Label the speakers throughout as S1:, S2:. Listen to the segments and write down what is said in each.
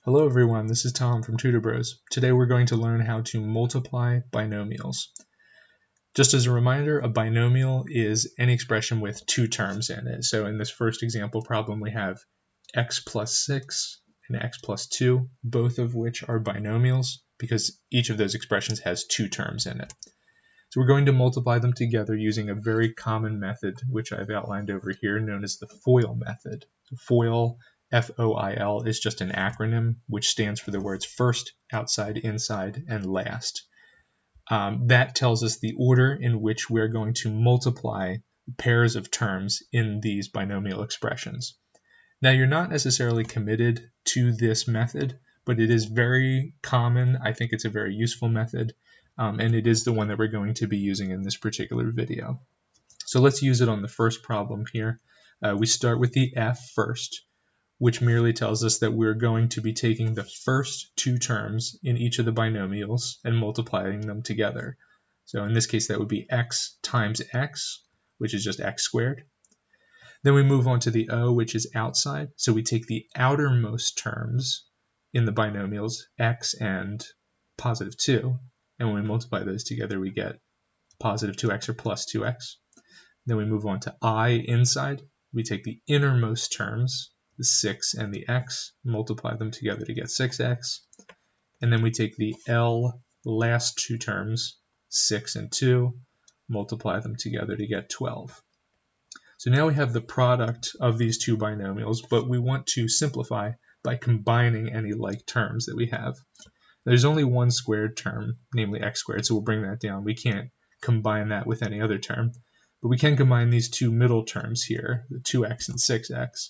S1: Hello everyone, this is Tom from TutorBros. Today we're going to learn how to multiply binomials. Just as a reminder, a binomial is any expression with two terms in it. So in this first example problem we have x plus 6 and x plus 2, both of which are binomials because each of those expressions has two terms in it. So we're going to multiply them together using a very common method, which I've outlined over here, known as the FOIL method. FOIL, F-O-I-L, is just an acronym which stands for the words first, outside, inside, and last. That tells us the order in which we're going to multiply pairs of terms in these binomial expressions. Now, you're not necessarily committed to this method, but it is very common. I think it's a very useful method, and it is the one that we're going to be using in this particular video. So let's use it on the first problem here. We start with the f first, which merely tells us that we're going to be taking the first two terms in each of the binomials and multiplying them together. So in this case, that would be x times x, which is just x squared. Then we move on to the O, which is outside. So we take the outermost terms in the binomials, x and positive 2. And when we multiply those together, we get positive 2x or plus 2x. Then we move on to I, inside. We take the innermost terms, the 6 and the x, multiply them together to get 6x. And then we take the L last two terms, 6 and 2, multiply them together to get 12. So now we have the product of these two binomials, but we want to simplify by combining any like terms that we have. There's only one squared term, namely x squared, so we'll bring that down. We can't combine that with any other term, but we can combine these two middle terms here, the 2x and 6x,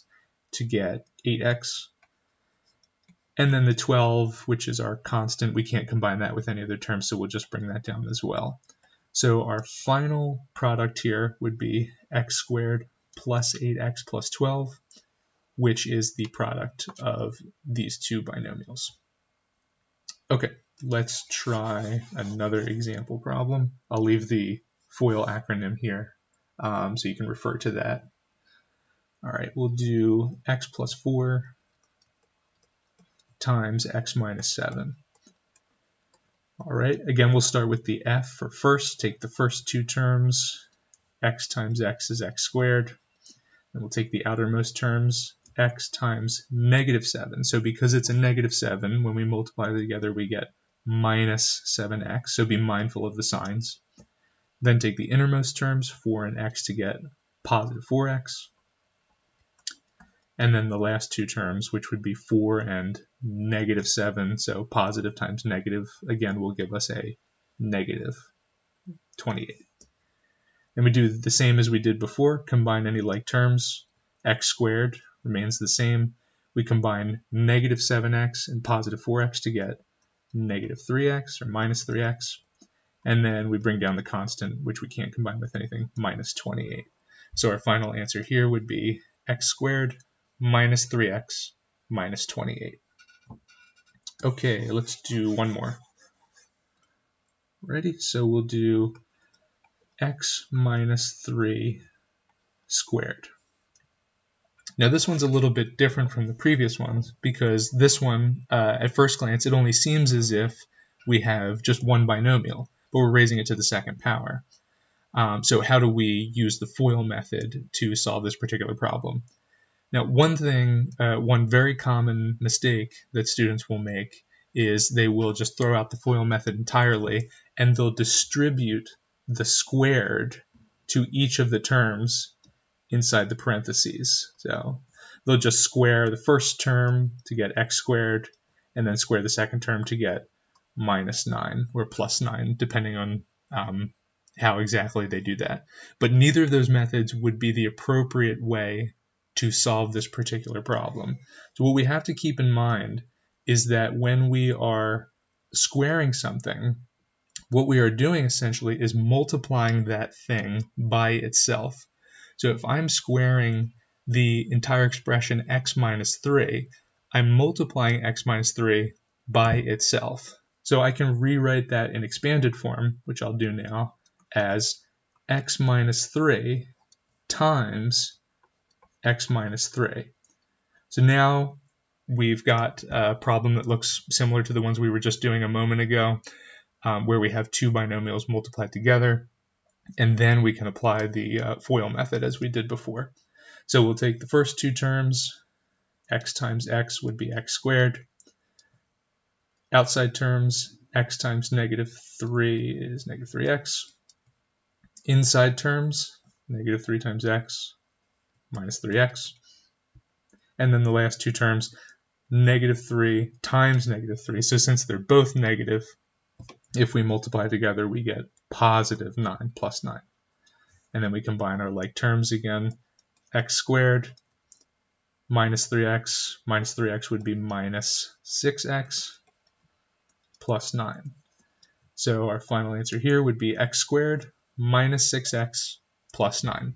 S1: to get 8x. And then the 12, which is our constant, we can't combine that with any other term, so we'll just bring that down as well. So our final product here would be x squared plus 8x plus 12, which is the product of these two binomials. Okay, let's try another example problem. I'll leave the FOIL acronym here so you can refer to that. All right, we'll do x plus 4 times x minus 7. All right, again, we'll start with the f for first. Take the first two terms. X times x is x squared. And we'll take the outermost terms, x times negative 7. So because it's a negative 7, when we multiply together, we get minus 7x. So be mindful of the signs. Then take the innermost terms, 4 and x, to get positive 4x. And then the last two terms, which would be 4 and negative 7, so positive times negative, again, will give us a negative 28. And we do the same as we did before, combine any like terms. X squared remains the same. We combine negative 7x and positive 4x to get negative 3x or minus 3x. And then we bring down the constant, which we can't combine with anything, minus 28. So our final answer here would be x squared minus 3x minus 28. Okay, let's do one more. Ready? So we'll do x minus 3 squared. Now this one's a little bit different from the previous ones because this one, at first glance, it only seems as if we have just one binomial, but we're raising it to the second power. So how do we use the FOIL method to solve this particular problem? Now, one very common mistake that students will make is they will just throw out the FOIL method entirely and they'll distribute the squared to each of the terms inside the parentheses. So they'll just square the first term to get x squared and then square the second term to get minus 9 or plus 9, depending on how exactly they do that. But neither of those methods would be the appropriate way to solve this particular problem. So what we have to keep in mind is that when we are squaring something, what we are doing essentially is multiplying that thing by itself. So if I'm squaring the entire expression x minus 3, I'm multiplying x minus 3 by itself. So I can rewrite that in expanded form, which I'll do now, as x minus 3 times x minus 3. So now we've got a problem that looks similar to the ones we were just doing a moment ago, where we have two binomials multiplied together, and then we can apply the FOIL method as we did before. So we'll take the first two terms, x times x would be x squared. Outside terms, x times -3 is -3x. Inside terms, -3 times x minus 3x. And then the last two terms, -3 times -3. So since they're both negative, if we multiply together, we get +9 plus 9. And then we combine our like terms again. X squared minus 3x would be minus 6x plus 9. So our final answer here would be x squared minus 6x plus 9.